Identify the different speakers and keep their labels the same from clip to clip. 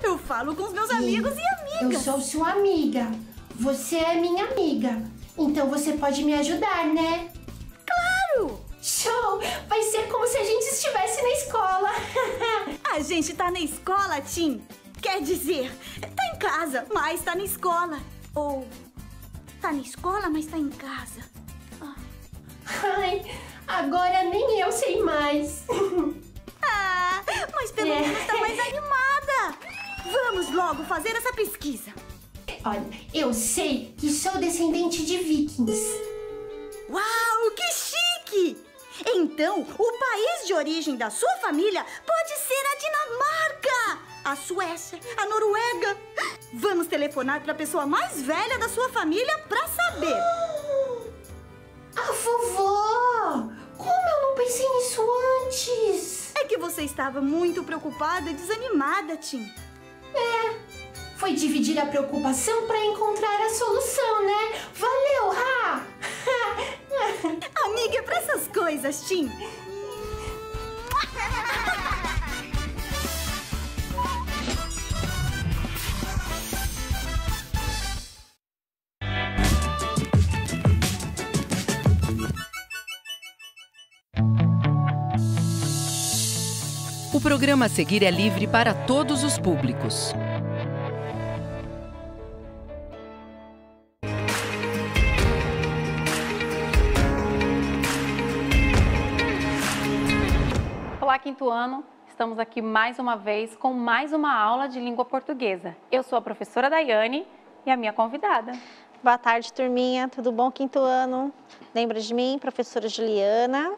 Speaker 1: Eu falo com os meus amigos e amigas.
Speaker 2: Eu sou sua amiga. Você é minha amiga. Então você pode me ajudar, né?
Speaker 1: Claro!
Speaker 2: Show! Vai ser como se a gente estivesse na escola.
Speaker 1: A gente tá na escola, Tim. Quer dizer, tá em casa, mas tá na escola. Ou tá na escola, mas tá em casa.
Speaker 2: Ai, agora nem eu sei mais.
Speaker 1: Ah, mas pelo menos tá mais animada. Vamos logo fazer essa pesquisa.
Speaker 2: Olha, eu sei que sou descendente de vikings.
Speaker 1: Uau, que chique! Então, o país de origem da sua família pode ser a Dinamarca, a Suécia, a Noruega. Vamos telefonar para a pessoa mais velha da sua família para saber.
Speaker 2: A vovó! Como eu não pensei nisso antes?
Speaker 1: É que você estava muito preocupada e desanimada, Tim.
Speaker 2: Foi dividir a preocupação para encontrar a solução, né? Valeu, Rá!
Speaker 1: Amiga, é pra essas coisas, Tim.
Speaker 3: O programa a seguir é livre para todos os públicos.
Speaker 4: Olá, quinto ano. Estamos aqui mais uma vez com mais uma aula de língua portuguesa. Eu sou a professora Daiane e a minha convidada.
Speaker 5: Boa tarde, turminha. Tudo bom, quinto ano? Lembra de mim, professora Juliana?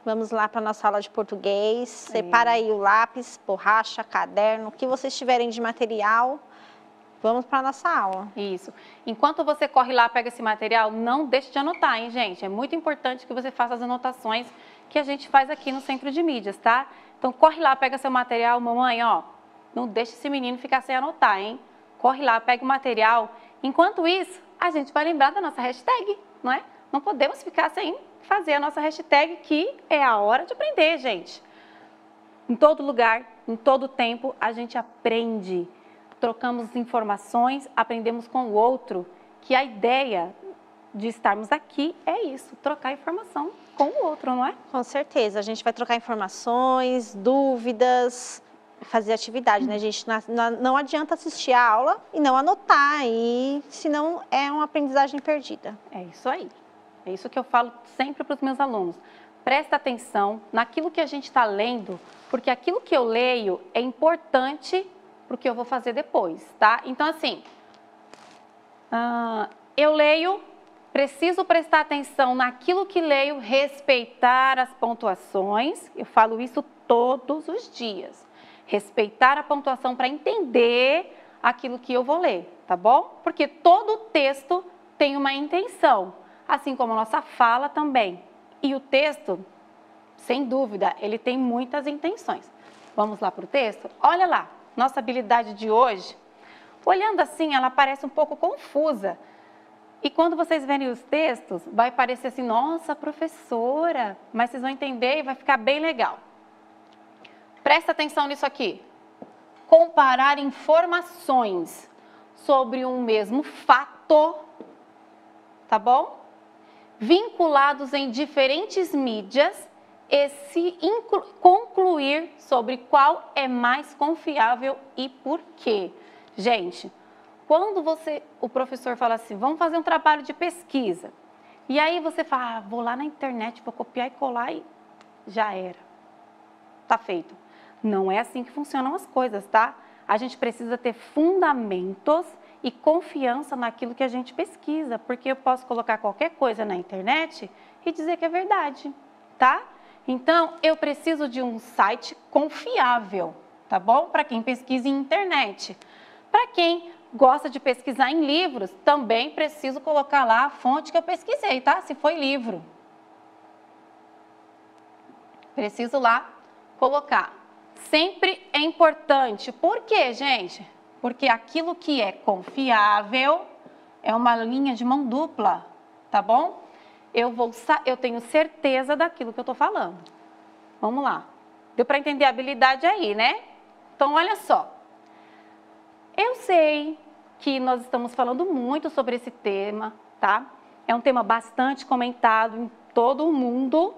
Speaker 5: Vamos lá para a nossa aula de português. Separa aí o lápis, borracha, caderno, o que vocês tiverem de material. Vamos para a nossa aula.
Speaker 4: Isso. Enquanto você corre lá, pega esse material, não deixe de anotar, hein, gente? É muito importante que você faça as anotações que a gente faz aqui no Centro de Mídias, tá? Então, corre lá, pega seu material. Mamãe, ó, não deixe esse menino ficar sem anotar, hein? Corre lá, pega o material. Enquanto isso, a gente vai lembrar da nossa hashtag, não é? Não podemos ficar sem fazer a nossa hashtag, que é a hora de aprender, gente. Em todo lugar, em todo tempo, a gente aprende. Trocamos informações, aprendemos com o outro, que a ideia de estarmos aqui é isso, trocar informação com o outro, não é?
Speaker 5: Com certeza, a gente vai trocar informações, dúvidas, fazer atividade, né, gente? Não adianta assistir a aula e não anotar, senão é uma aprendizagem perdida.
Speaker 4: É isso aí. É isso que eu falo sempre para os meus alunos. Presta atenção naquilo que a gente está lendo, porque aquilo que eu leio é importante para o que eu vou fazer depois, tá? Então, assim, eu leio, preciso prestar atenção naquilo que leio, respeitar as pontuações. Eu falo isso todos os dias. Respeitar a pontuação para entender aquilo que eu vou ler, tá bom? Porque todo texto tem uma intenção, assim como a nossa fala também. E o texto, sem dúvida, ele tem muitas intenções. Vamos lá para o texto? Olha lá, nossa habilidade de hoje. Olhando assim, ela parece um pouco confusa. E quando vocês verem os textos, vai parecer assim, nossa, professora, mas vocês vão entender e vai ficar bem legal. Presta atenção nisso aqui. Comparar informações sobre um mesmo fato, tá bom? Vinculados em diferentes mídias e se concluir sobre qual é mais confiável e por quê. Gente, quando o professor fala assim, vamos fazer um trabalho de pesquisa, e aí você fala, vou lá na internet, vou copiar e colar e já era, tá feito. Não é assim que funcionam as coisas, tá? A gente precisa ter fundamentos e confiança naquilo que a gente pesquisa, porque eu posso colocar qualquer coisa na internet e dizer que é verdade, tá? Então, eu preciso de um site confiável, tá bom? Para quem pesquisa em internet. Para quem gosta de pesquisar em livros, também preciso colocar lá a fonte que eu pesquisei, tá? Se foi livro. Preciso lá colocar. Sempre é importante. Por quê, gente? Porque aquilo que é confiável é uma linha de mão dupla, tá bom? Eu tenho certeza daquilo que eu estou falando. Vamos lá. Deu para entender a habilidade aí, né? Então, olha só. Eu sei que nós estamos falando muito sobre esse tema, tá? É um tema bastante comentado em todo o mundo,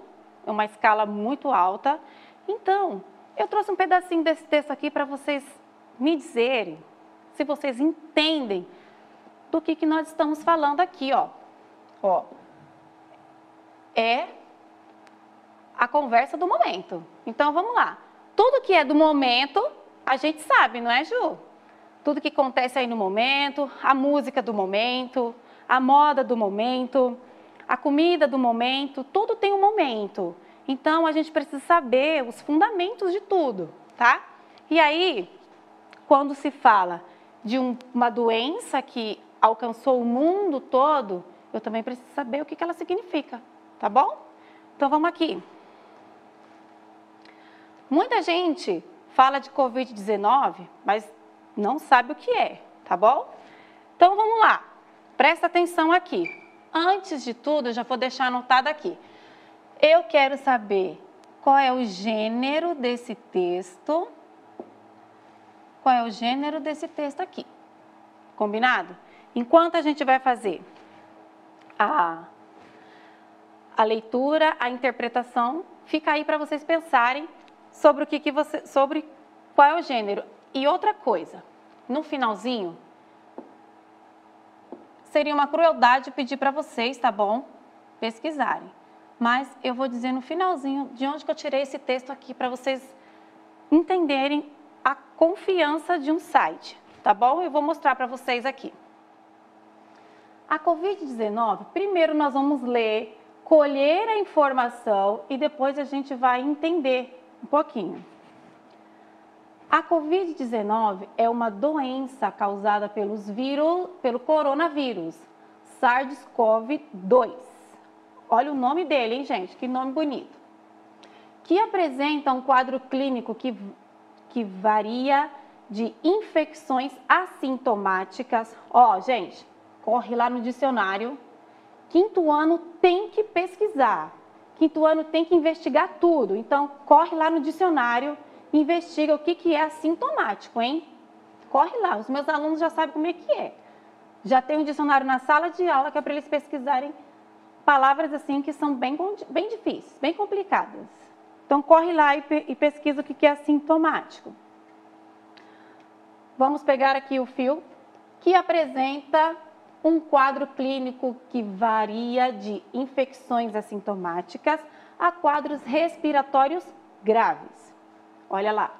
Speaker 4: é uma escala muito alta. Então, eu trouxe um pedacinho desse texto aqui para vocês me dizerem se vocês entendem do que nós estamos falando aqui, ó. É a conversa do momento. Então, vamos lá. Tudo que é do momento, a gente sabe, não é, Ju? Tudo que acontece aí no momento, a música do momento, a moda do momento, a comida do momento, tudo tem um momento. Então, a gente precisa saber os fundamentos de tudo, tá? E aí, quando se fala de uma doença que alcançou o mundo todo, eu também preciso saber o que ela significa, tá bom? Então, vamos aqui. Muita gente fala de Covid-19, mas não sabe o que é, tá bom? Então, vamos lá. Presta atenção aqui. Antes de tudo, eu já vou deixar anotado aqui. Eu quero saber qual é o gênero desse texto. Qual é o gênero desse texto aqui? Combinado? Enquanto a gente vai fazer a leitura, a interpretação, fica aí para vocês pensarem sobre sobre qual é o gênero. E outra coisa, no finalzinho, seria uma crueldade pedir para vocês, tá bom? Pesquisarem. Mas eu vou dizer no finalzinho de onde que eu tirei esse texto aqui para vocês entenderem a confiança de um site, tá bom? Eu vou mostrar para vocês aqui. A Covid-19, primeiro nós vamos ler, colher a informação e depois a gente vai entender um pouquinho. A Covid-19 é uma doença causada pelo coronavírus, SARS-CoV-2. Olha o nome dele, hein, gente? Que nome bonito. Que apresenta um quadro clínico que varia de infecções assintomáticas. Ó, gente, corre lá no dicionário. Quinto ano tem que pesquisar. Quinto ano tem que investigar tudo. Então, corre lá no dicionário, investiga o que é assintomático, hein? Corre lá, os meus alunos já sabem como é que é. Já tem um dicionário na sala de aula que é para eles pesquisarem palavras assim que são bem difíceis, bem complicadas. Então, corre lá e pesquisa o que é assintomático. Vamos pegar aqui o fio que apresenta um quadro clínico que varia de infecções assintomáticas a quadros respiratórios graves. Olha lá,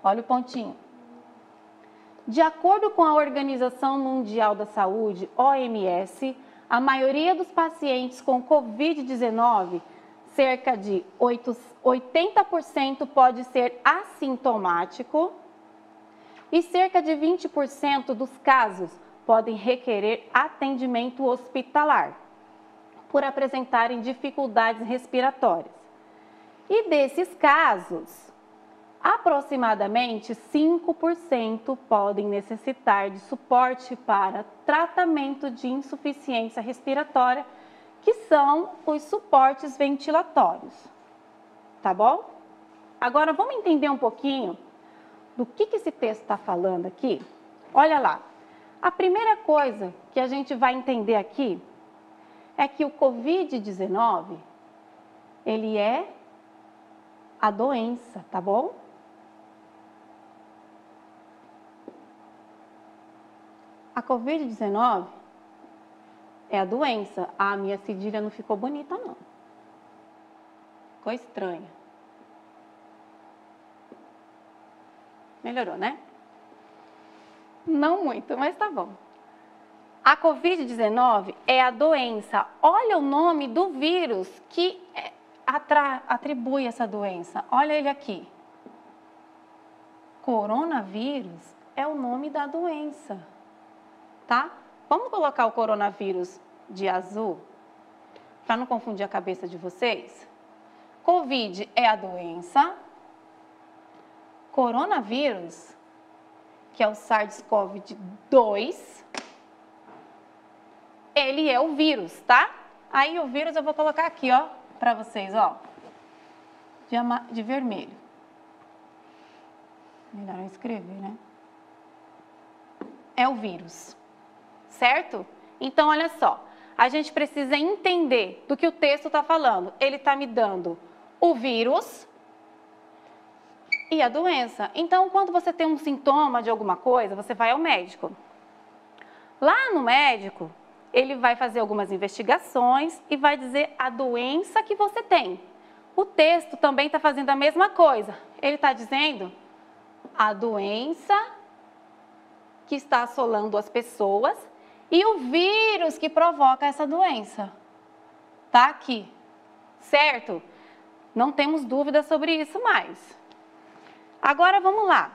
Speaker 4: olha o pontinho. De acordo com a Organização Mundial da Saúde, OMS, a maioria dos pacientes com Covid-19, cerca de 80% pode ser assintomático e cerca de 20% dos casos podem requerer atendimento hospitalar por apresentarem dificuldades respiratórias. E desses casos, aproximadamente 5% podem necessitar de suporte para tratamento de insuficiência respiratória, que são os suportes ventilatórios. Tá bom? Agora vamos entender um pouquinho do que esse texto está falando aqui. Olha lá. A primeira coisa que a gente vai entender aqui é que o Covid-19, ele é a doença, tá bom? A Covid-19 é a doença. A minha cedilha não ficou bonita, não. Ficou estranha. Melhorou, né? Não muito, mas tá bom. A Covid-19 é a doença. Olha o nome do vírus que atribui essa doença. Olha ele aqui. Coronavírus é o nome da doença. Tá? Vamos colocar o coronavírus de azul, para não confundir a cabeça de vocês. Covid é a doença. Coronavírus, que é o SARS-CoV-2, ele é o vírus, tá? Aí o vírus eu vou colocar aqui, ó, para vocês, ó, de vermelho. Melhor eu escrever, né? é o vírus, certo? Então, olha só, a gente precisa entender do que o texto está falando. Ele está me dando o vírus e a doença. Então, quando você tem um sintoma de alguma coisa, você vai ao médico. Lá no médico, ele vai fazer algumas investigações e vai dizer a doença que você tem. O texto também está fazendo a mesma coisa. Ele está dizendo a doença que está assolando as pessoas e o vírus que provoca essa doença. Está aqui, certo? Não temos dúvida sobre isso mais. Agora vamos lá.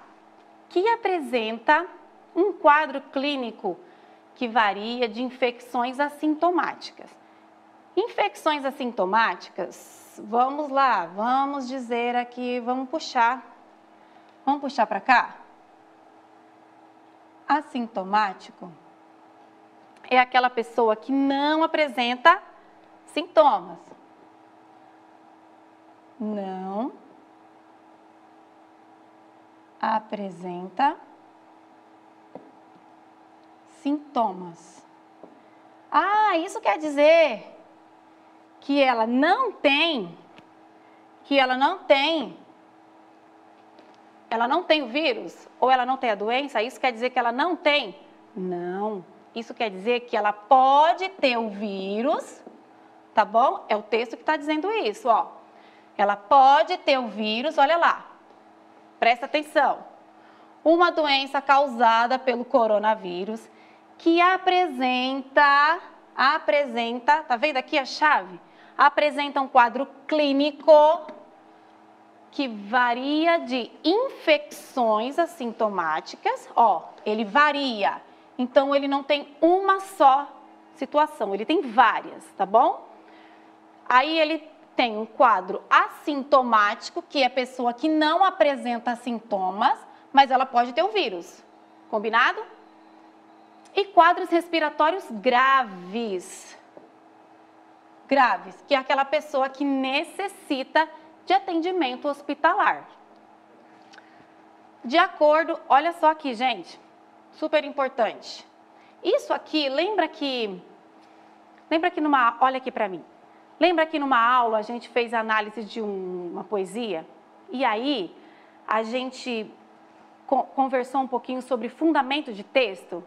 Speaker 4: Que apresenta um quadro clínico que varia de infecções assintomáticas. Infecções assintomáticas, vamos lá, vamos dizer aqui, vamos puxar para cá. Assintomático é aquela pessoa que não apresenta sintomas. Não apresenta sintomas. Ah, isso quer dizer que ela não tem o vírus ou ela não tem a doença? Isso quer dizer que ela não tem? Não. Isso quer dizer que ela pode ter o vírus, tá bom? É o texto que está dizendo isso, ó. Ela pode ter o vírus, olha lá. Presta atenção. Uma doença causada pelo coronavírus que apresenta, tá vendo aqui a chave? Apresenta um quadro clínico que varia de infecções assintomáticas, ó, ele varia. Então, ele não tem uma só situação, ele tem várias, tá bom? Aí, ele tem um quadro assintomático, que é a pessoa que não apresenta sintomas, mas ela pode ter o vírus, combinado? E quadros respiratórios graves. Graves, que é aquela pessoa que necessita de atendimento hospitalar. De acordo, olha só aqui, gente, super importante. Isso aqui, lembra que olha aqui para mim. Lembra que numa aula a gente fez análise de uma poesia? E aí a gente conversou um pouquinho sobre fundamento de texto?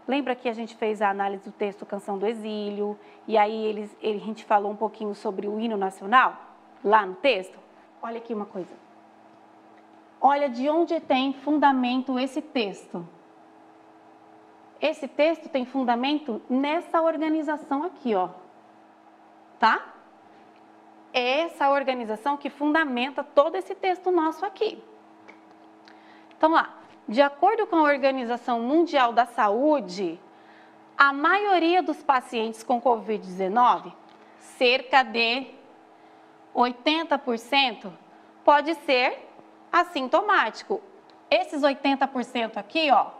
Speaker 4: Lembra que a gente fez a análise do texto Canção do Exílio? E aí a gente falou um pouquinho sobre o hino nacional, lá no texto? Olha aqui uma coisa. Olha de onde tem fundamento esse texto. Esse texto tem fundamento nessa organização aqui, ó. Tá? É essa organização que fundamenta todo esse texto nosso aqui. Então, lá. De acordo com a Organização Mundial da Saúde, a maioria dos pacientes com Covid-19, cerca de 80%, pode ser assintomático. Esses 80% aqui, ó,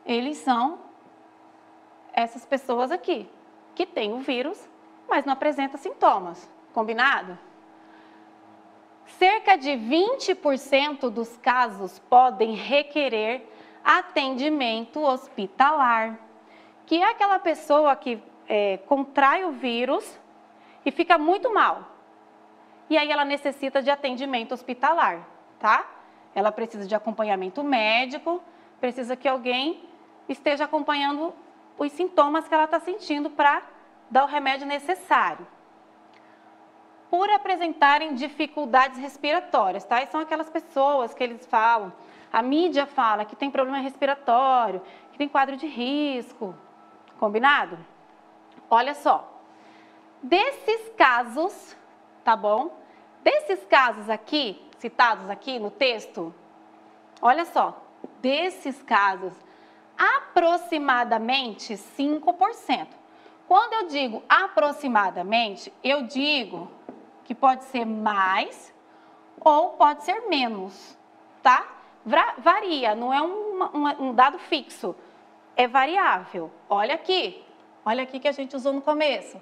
Speaker 4: eles são essas pessoas aqui, que têm o vírus, mas não apresentam sintomas. Combinado? Cerca de 20% dos casos podem requerer atendimento hospitalar, que é aquela pessoa que contrai o vírus e fica muito mal. E aí ela necessita de atendimento hospitalar, tá? Ela precisa de acompanhamento médico, precisa que alguém esteja acompanhando os sintomas que ela está sentindo para dar o remédio necessário. Por apresentarem dificuldades respiratórias, tá? E são aquelas pessoas que eles falam, a mídia fala que tem problema respiratório, que tem quadro de risco, combinado? Olha só, desses casos, tá bom? Desses casos aqui, citados aqui no texto, olha só, desses casos, aproximadamente 5%. Quando eu digo aproximadamente, eu digo que pode ser mais ou pode ser menos, tá? Varia, não é um dado fixo, é variável. Olha aqui que a gente usou no começo.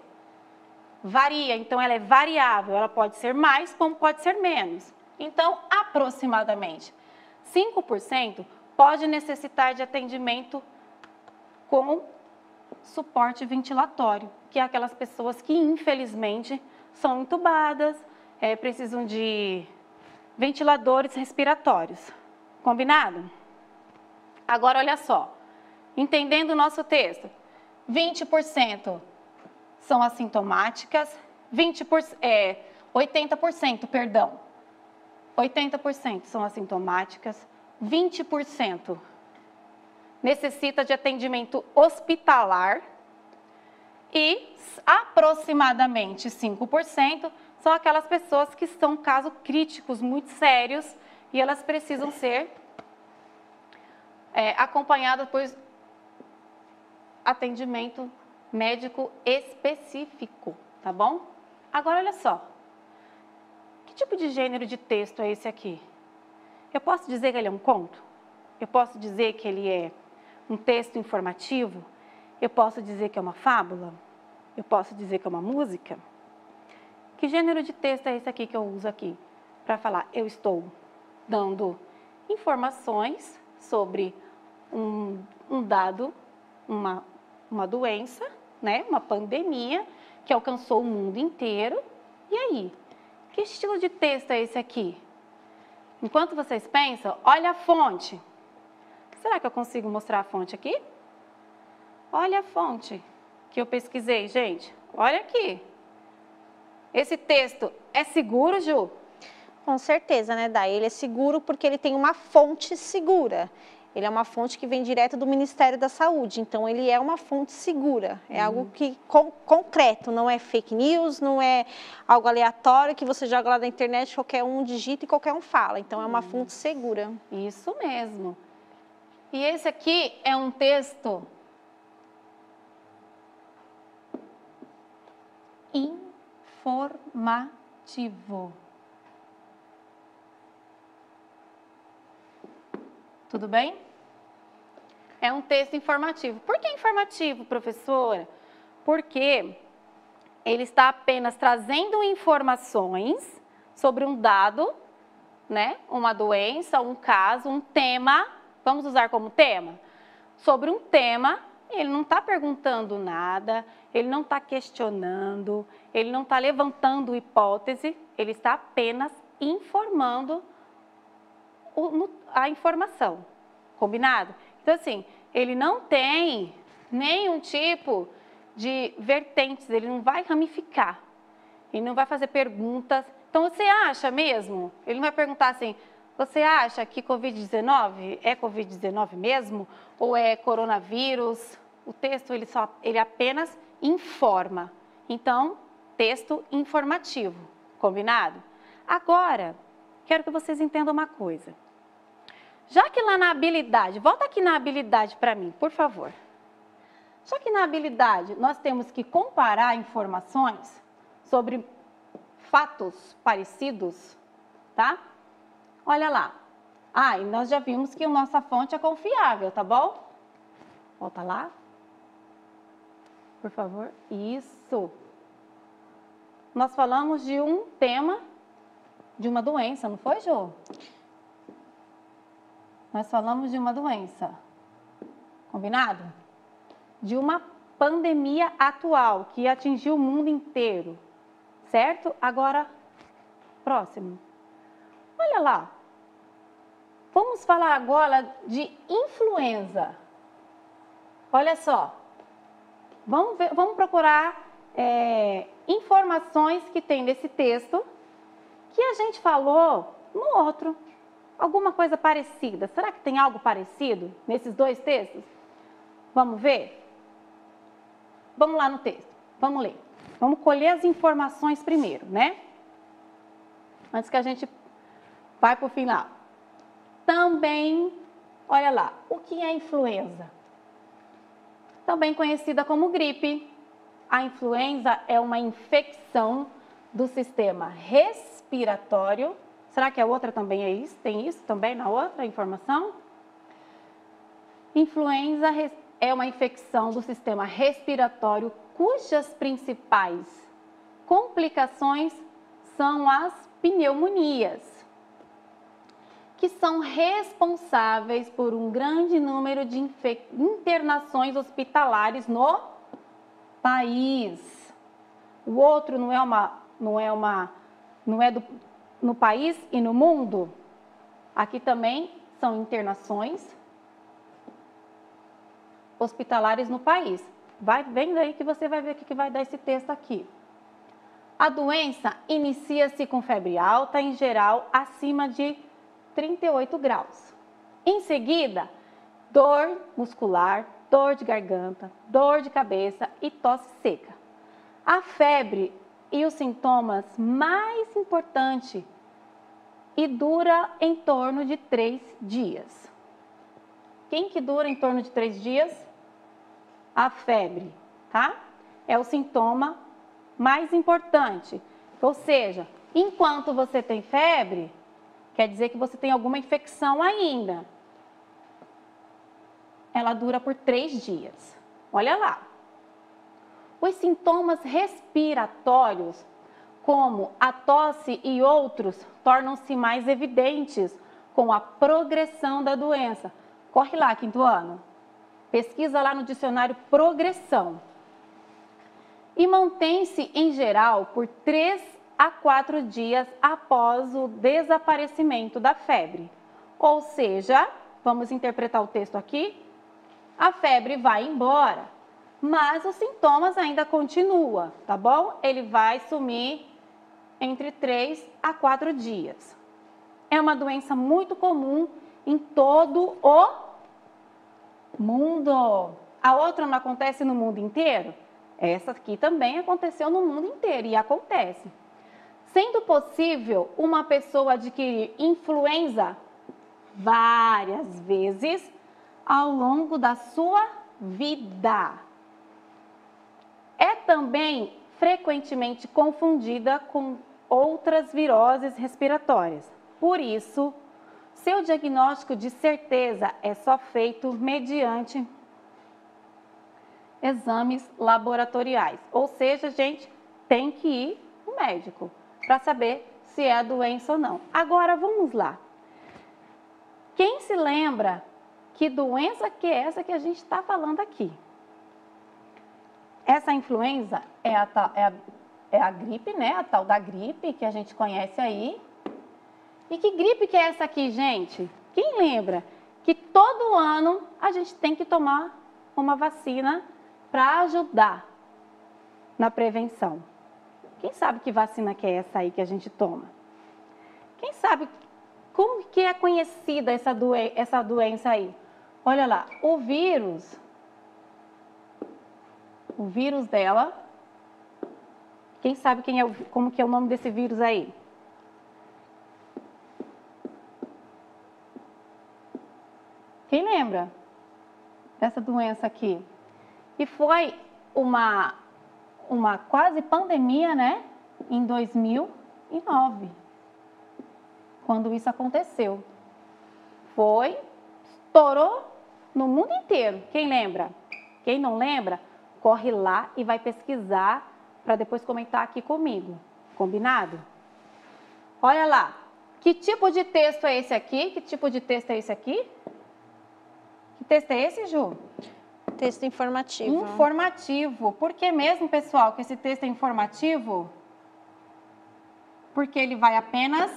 Speaker 4: Varia, então ela é variável, ela pode ser mais como pode ser menos. Então, aproximadamente 5% pode necessitar de atendimento com suporte ventilatório, que é aquelas pessoas que, infelizmente, são entubadas, precisam de ventiladores respiratórios. Combinado? Agora, olha só, entendendo o nosso texto, 20% são assintomáticas, 80%, perdão, 80% são assintomáticas, 20% necessita de atendimento hospitalar e aproximadamente 5% são aquelas pessoas que são casos críticos muito sérios e elas precisam ser acompanhadas por atendimento médico específico, tá bom? Agora, olha só, que tipo de gênero de texto é esse aqui? Eu posso dizer que ele é um conto? Eu posso dizer que ele é um texto informativo? Eu posso dizer que é uma fábula? Eu posso dizer que é uma música? Que gênero de texto é esse aqui que eu uso aqui? Para falar, eu estou dando informações sobre um dado, uma doença, né? Uma pandemia que alcançou o mundo inteiro. E aí? Que estilo de texto é esse aqui? Enquanto vocês pensam, olha a fonte. Será que eu consigo mostrar a fonte aqui? Olha a fonte que eu pesquisei, gente. Olha aqui. Esse texto é seguro, Ju?
Speaker 5: Com certeza, né, Day? Ele é seguro porque ele tem uma fonte segura. Ele é uma fonte que vem direto do Ministério da Saúde, então ele é uma fonte segura. É algo que concreto, não é fake news, não é algo aleatório que você joga lá na internet, qualquer um digita e qualquer um fala. Então é uma fonte segura.
Speaker 4: Isso mesmo. E esse aqui é um texto informativo. Tudo bem? É um texto informativo. Por que informativo, professora? Porque ele está apenas trazendo informações sobre um dado, né? Uma doença, um caso, um tema. Vamos usar como tema? Sobre um tema, ele não está perguntando nada, ele não está questionando, ele não está levantando hipótese, ele está apenas informando a informação. Combinado? Então, assim, ele não tem nenhum tipo de vertentes, ele não vai ramificar, ele não vai fazer perguntas. Então, você acha mesmo? Ele não vai perguntar assim, você acha que Covid-19 é Covid-19 mesmo? Ou é coronavírus? O texto, ele apenas informa. Então, texto informativo. Combinado? Agora, quero que vocês entendam uma coisa. Já que lá na habilidade, volta aqui na habilidade para mim, por favor. Já que na habilidade nós temos que comparar informações sobre fatos parecidos, tá? Olha lá. E nós já vimos que a nossa fonte é confiável, tá bom? Volta lá. Por favor. Isso. Nós falamos de um tema, de uma doença, não foi, Jô? Nós falamos de uma doença, combinado? De uma pandemia atual que atingiu o mundo inteiro, certo? Agora, próximo. Olha lá. Vamos falar agora de influenza. Olha só. Vamos procurar informações que tem nesse texto que a gente falou no outro. Alguma coisa parecida. Será que tem algo parecido nesses dois textos? Vamos ver? Vamos lá no texto. Vamos ler. Vamos colher as informações primeiro, né? Antes que a gente vai para o final. Também, olha lá, o que é influenza? Também conhecida como gripe. A influenza é uma infecção do sistema respiratório. Será que a outra também é isso? Tem isso também na outra informação? Influenza é uma infecção do sistema respiratório cujas principais complicações são as pneumonias. que são responsáveis por um grande número de internações hospitalares no país. O outro não é no país e no mundo? Aqui também são internações hospitalares no país. Vem daí que você vai ver o que vai dar esse texto aqui. A doença inicia-se com febre alta, em geral, acima de 38 graus. Em seguida, dor muscular, dor de garganta, dor de cabeça e tosse seca. A febre e os sintomas mais importantes e dura em torno de 3 dias. Quem que dura em torno de 3 dias? A febre, tá? É o sintoma mais importante. Ou seja, enquanto você tem febre, quer dizer que você tem alguma infecção ainda. Ela dura por 3 dias. Olha lá. Os sintomas respiratórios, como a tosse e outros, tornam-se mais evidentes com a progressão da doença. Corre lá, quinto ano. Pesquisa lá no dicionário progressão. E mantém-se, em geral, por 3 a 4 dias após o desaparecimento da febre. Ou seja, vamos interpretar o texto aqui, a febre vai embora, mas os sintomas ainda continuam, tá bom? Ele vai sumir entre 3 a 4 dias. É uma doença muito comum em todo o mundo. A outra não acontece no mundo inteiro? Essa aqui também aconteceu no mundo inteiro e acontece. Sendo possível uma pessoa adquirir influenza várias vezes ao longo da sua vida. É também frequentemente confundida com outras viroses respiratórias. Por isso, seu diagnóstico de certeza é só feito mediante exames laboratoriais. Ou seja, gente, tem que ir no médico para saber se é a doença ou não. Agora, vamos lá. Quem se lembra que doença que é essa que a gente está falando aqui? Essa influenza é a gripe, né? A tal da gripe que a gente conhece aí. E que gripe que é essa aqui, gente? Quem lembra que todo ano a gente tem que tomar uma vacina para ajudar na prevenção? Quem sabe que vacina que é essa aí que a gente toma? Quem sabe como que é conhecida essa doença aí? Olha lá, o vírus dela, quem sabe como que é o nome desse vírus aí? Quem lembra dessa doença aqui? E foi uma quase pandemia, né? Em 2009, quando isso aconteceu. Estourou no mundo inteiro. Quem lembra? Quem não lembra, corre lá e vai pesquisar para depois comentar aqui comigo. Combinado? Olha lá. Que tipo de texto é esse aqui? Que tipo de texto é esse aqui? Que texto é esse, Ju?
Speaker 5: Texto informativo.
Speaker 4: Informativo. Por que mesmo, pessoal, que esse texto é informativo? Porque ele vai apenas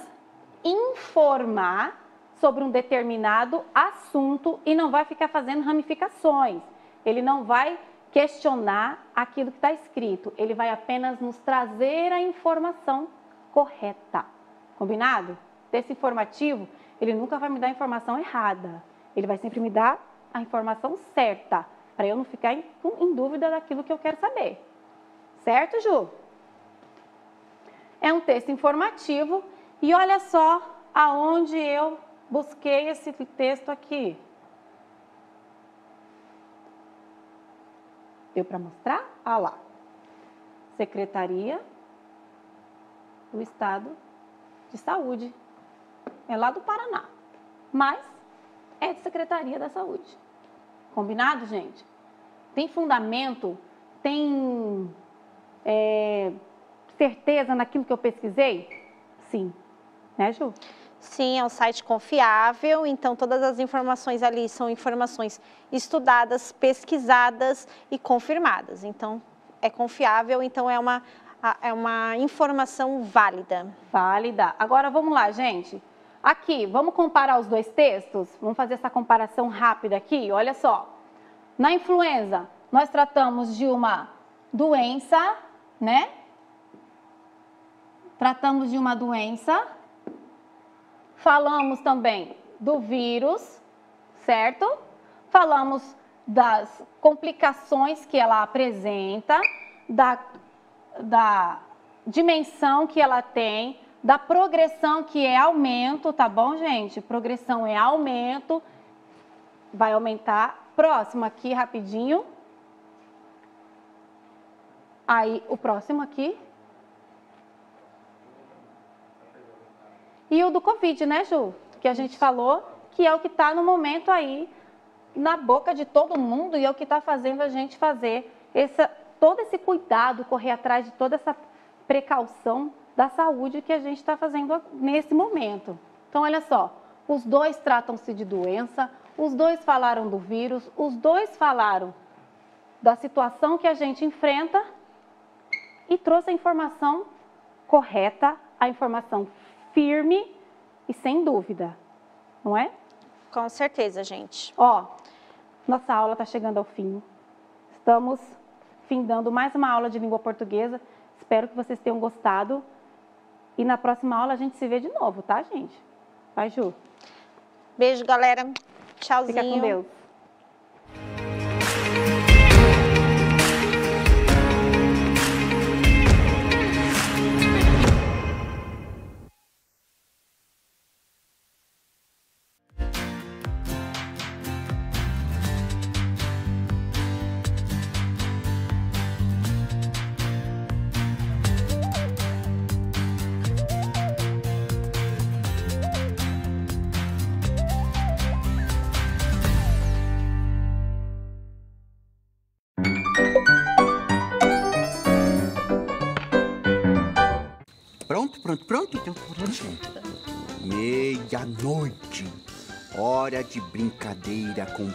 Speaker 4: informar sobre um determinado assunto e não vai ficar fazendo ramificações. Ele não vai questionar aquilo que está escrito. Ele vai apenas nos trazer a informação correta. Combinado? Desse informativo, ele nunca vai me dar a informação errada. Ele vai sempre me dar a informação certa, para eu não ficar em dúvida daquilo que eu quero saber. Certo, Ju? É um texto informativo e olha só aonde eu busquei esse texto aqui. Deu para mostrar? Ah lá. Secretaria do Estado de Saúde. É lá do Paraná. Mas é de Secretaria da Saúde. Combinado, gente? Tem fundamento? Tem certeza naquilo que eu pesquisei? Sim. Né, Ju?
Speaker 5: Sim, é um site confiável, então todas as informações ali são informações estudadas, pesquisadas e confirmadas. Então, é confiável, então é uma informação válida.
Speaker 4: Válida. Agora, vamos lá, gente. Aqui, vamos comparar os dois textos? Vamos fazer essa comparação rápida aqui? Olha só. Na influenza, nós tratamos de uma doença, né? Tratamos de uma doença. Falamos também do vírus, certo? Falamos das complicações que ela apresenta, da dimensão que ela tem, da progressão que é aumento, tá bom, gente? Progressão é aumento, vai aumentar. Próximo aqui, rapidinho. Aí, o próximo aqui. E o do Covid, né, Ju? Que a gente falou, que é o que está no momento aí na boca de todo mundo e é o que está fazendo a gente fazer todo esse cuidado, correr atrás de toda essa precaução da saúde que a gente está fazendo nesse momento. Então, olha só, os dois tratam-se de doença, os dois falaram do vírus, os dois falaram da situação que a gente enfrenta e trouxe a informação correta, a informação firme e sem dúvida, não é?
Speaker 5: Com certeza, gente.
Speaker 4: Ó, nossa aula está chegando ao fim. Estamos findando mais uma aula de língua portuguesa. Espero que vocês tenham gostado. E na próxima aula a gente se vê de novo, tá, gente? Vai, Ju.
Speaker 5: Beijo, galera. Tchauzinho.
Speaker 4: Fica com Deus.
Speaker 6: Pronto? Então, meia-noite. Hora de brincadeira com